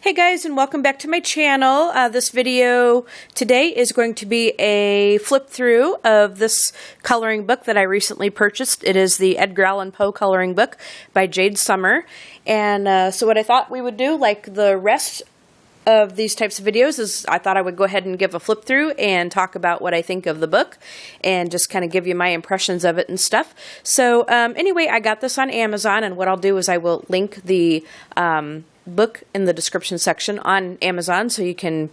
Hey guys, and welcome back to my channel. This video today is going to be a flip through of this coloring book that I recently purchased. It is the Edgar Allan Poe coloring book by Jade Summer. And so what I thought we would do, like the rest of these types of videos, is I thought I would go ahead and give a flip through and talk about what I think of the book and just kind of give you my impressions of it and stuff. So anyway, I got this on Amazon, and what I'll do is I will link the book in the description section on Amazon, so you can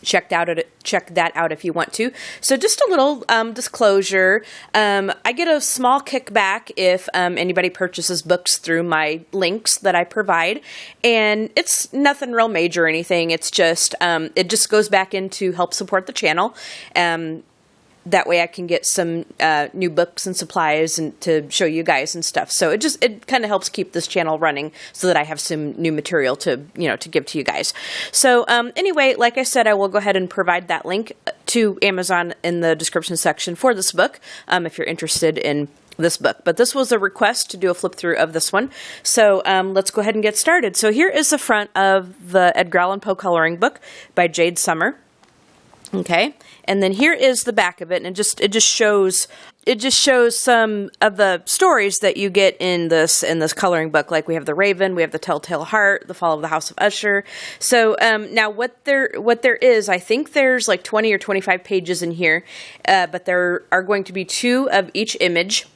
check that out if you want to. So just a little disclosure, I get a small kickback if anybody purchases books through my links that I provide, and it's nothing real major or anything. It's just it just goes back in to help support the channel. That way I can get some new books and supplies and to show you guys and stuff. So it kind of helps keep this channel running so that I have some new material to give to you guys. So anyway, like I said, I will go ahead and provide that link to Amazon in the description section for this book if you're interested in this book. But this was a request to do a flip through of this one. So let's go ahead and get started. So here is the front of the Edgar Allan Poe coloring book by Jade Summer. Okay, and then here is the back of it, and it just shows some of the stories that you get in this coloring book. Like we have the Raven, we have the Telltale Heart, the Fall of the House of USHER. So now what there is, I think there's like 20 or 25 pages in here, but there are going to be 2 of each image.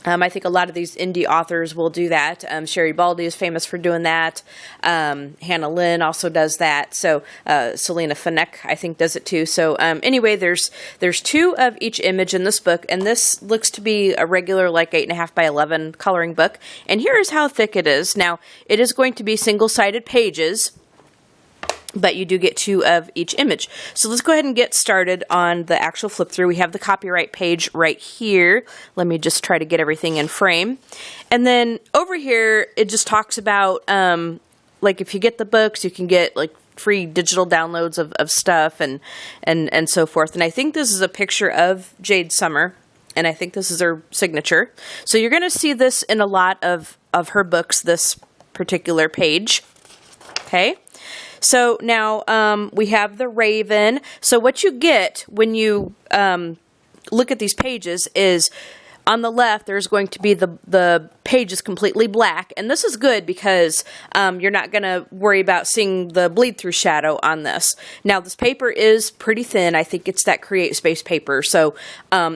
I think a lot of these indie authors will do that. Sherry Baldy is famous for doing that. Hannah Lynn also does that. So Selena Fenech, I think, does it too. So anyway, there's 2 of each image in this book, and this looks to be a regular like 8.5 by 11 coloring book. And here is how thick it is. Now, it is going to be single-sided pages, but you do get 2 of each image. So let's go ahead and get started on the actual flip through. We have the copyright page right here. Let me just try to get everything in frame. And then over here, it just talks about, like if you get the books, you can get like free digital downloads of stuff and so forth. And I think this is a picture of Jade Summer, and I think this is her signature. So you're going to see this in a lot of her books, this particular page. Okay. So now we have the Raven. So what you get when you look at these pages is on the left there's going to be the page is completely black. And this is good because you're not going to worry about seeing the bleed through shadow on this. Now this paper is pretty thin. I think it's that Create Space paper. So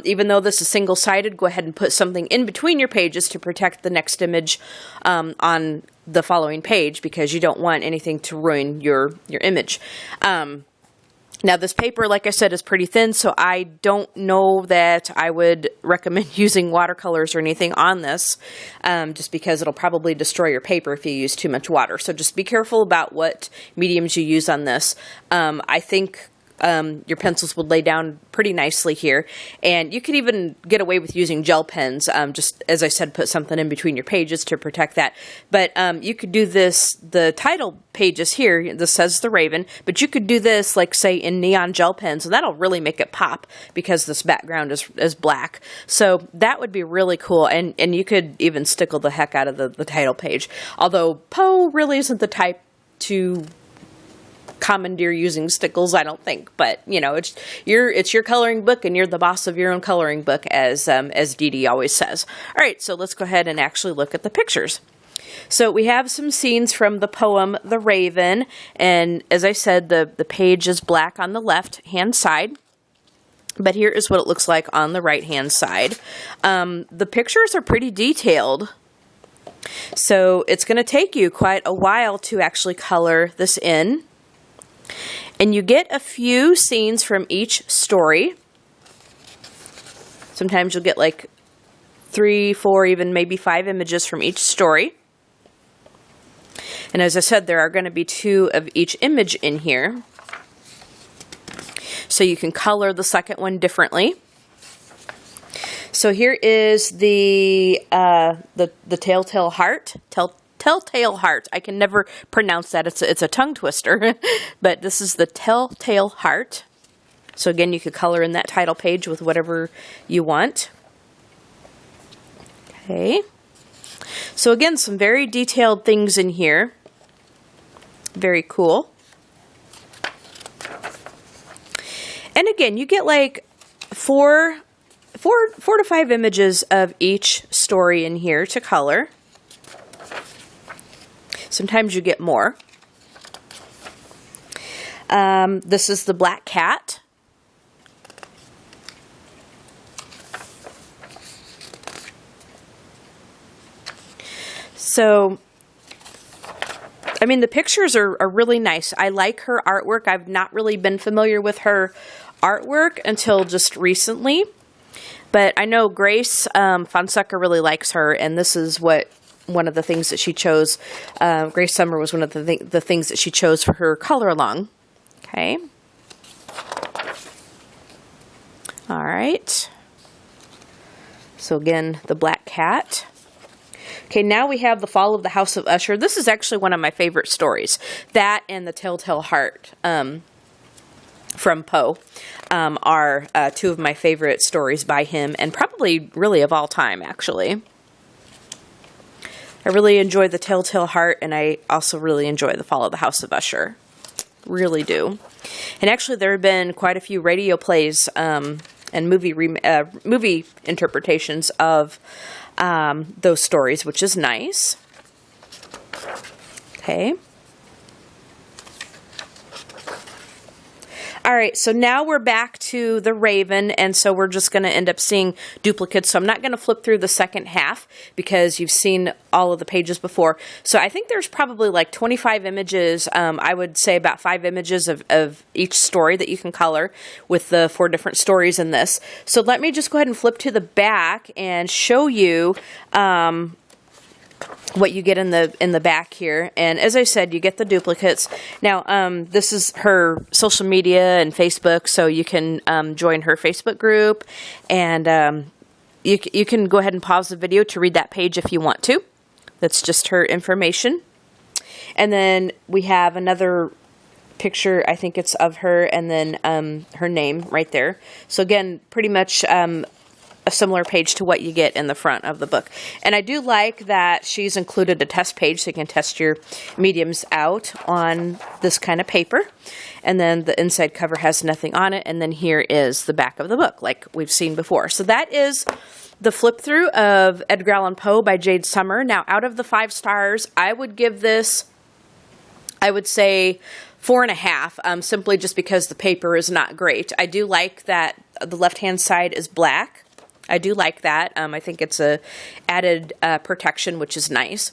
even though this is single-sided, go ahead and put something in between your pages to protect the next image on the following page, because you don't want anything to ruin your image. Now this paper, like I said, is pretty thin, so I don't know that I would recommend using watercolors or anything on this, just because it'll probably destroy your paper if you use too much water. So just be careful about what mediums you use on this. I think your pencils would lay down pretty nicely here, and you could even get away with using gel pens. Just as I said, put something in between your pages to protect that. But you could do this, the title pages here, this says the Raven, but you could do this like say in neon gel pens, and that'll really make it pop because this background is black. So that would be really cool, and you could even stickle the heck out of the title page. Although Poe really isn't the type to commandeer using stickles, I don't think, but it's your coloring book, and you're the boss of your own coloring book, as Dee Dee always says. All right, so let's go ahead and actually look at the pictures. So we have some scenes from the poem The Raven, and as I said, the page is black on the left hand side, but here is what it looks like on the right hand side. The pictures are pretty detailed, so it's going to take you quite a while to actually color this in. And you get a few scenes from each story. Sometimes you'll get like 3, 4, even maybe 5 images from each story. And as I said, there are going to be 2 of each image in here. So you can color the second one differently. So here is the Telltale Heart. Telltale Heart. I can never pronounce that. It's a tongue twister. But this is the Telltale Heart. So again, you could color in that title page with whatever you want. Okay. So again, some very detailed things in here. Very cool. And again, you get like four to five images of each story in here to color. Sometimes you get more. This is the Black Cat. So, I mean, the pictures are really nice. I like her artwork. I've not really been familiar with her artwork until just recently. But I know Grace Fonseca really likes her, and this is one of the things that she chose. Grace Summer was one of the things that she chose for her color along. Okay. All right. So again, the Black Cat. Okay, now we have The Fall of the House of USHER. This is actually one of my favorite stories. That and The Telltale Heart from Poe are two of my favorite stories by him, and probably really of all time, actually. I really enjoy The Telltale Heart, and I also really enjoy The Fall of the House of USHER. Really do. And actually, there have been quite a few radio plays and movie interpretations of those stories, which is nice. Okay. All right, so now we're back to the Raven, and so we're just going to end up seeing duplicates. So I'm not going to flip through the second half because you've seen all of the pages before. So I think there's probably like 25 images. I would say about 5 images of each story that you can color with the 4 different stories in this. So let me just go ahead and flip to the back and show you what you get in the back here. And as I said, you get the duplicates. Now, this is her social media and Facebook, so you can join her Facebook group, and you can go ahead and pause the video to read that page if you want to. That's just her information. And then we have another picture, I think it's of her, and then her name right there. So again, pretty much a similar page to what you get in the front of the book. And I do like that she's included a test page so you can test your mediums out on this kind of paper. And then the inside cover has nothing on it. And then here is the back of the book like we've seen before. So that is the flip through of Edgar Allan Poe by Jade Summer. Now, out of the 5 stars, I would give this, I would say 4.5, simply just because the paper is not great. I do like that the left-hand side is black. I do like that. I think it's a added protection, which is nice.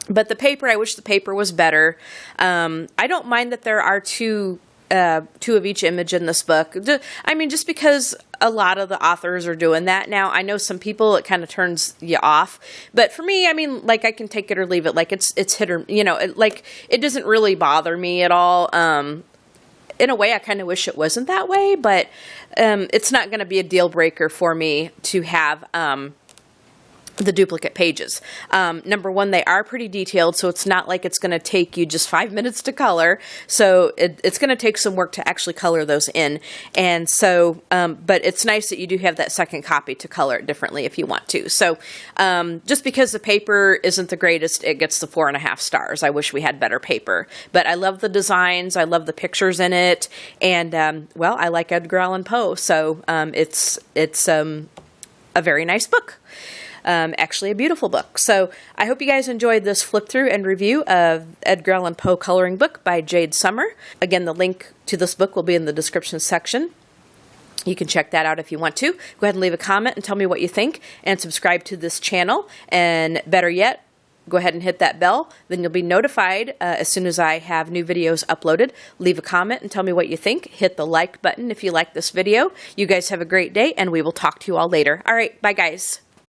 But the paper, I wish the paper was better. I don't mind that there are two of each image in this book. I mean, just because a lot of the authors are doing that now. I know some people, it kind of turns you off. But for me, I mean, like, I can take it or leave it. Like, it's hit or, you know, it doesn't really bother me at all. In a way, I kind of wish it wasn't that way, but it's not going to be a deal breaker for me to have the duplicate pages. Number one, they are pretty detailed, so it's not like it's going to take you just 5 minutes to color. So it's going to take some work to actually color those in. And so, but it's nice that you do have that second copy to color it differently if you want to. So just because the paper isn't the greatest, it gets the 4.5 stars. I wish we had better paper. But I love the designs. I love the pictures in it. And, well, I like Edgar Allan Poe. So it's a very nice book. Actually a beautiful book. So I hope you guys enjoyed this flip through and review of Edgar Allan Poe coloring book by Jade Summer. Again, the link to this book will be in the description section. You can check that out if you want to. Go ahead and leave a comment and tell me what you think, and subscribe to this channel. And better yet, go ahead and hit that bell. Then you'll be notified as soon as I have new videos uploaded. Leave a comment and tell me what you think. Hit the like button if you like this video. You guys have a great day, and we will talk to you all later. All right, bye guys.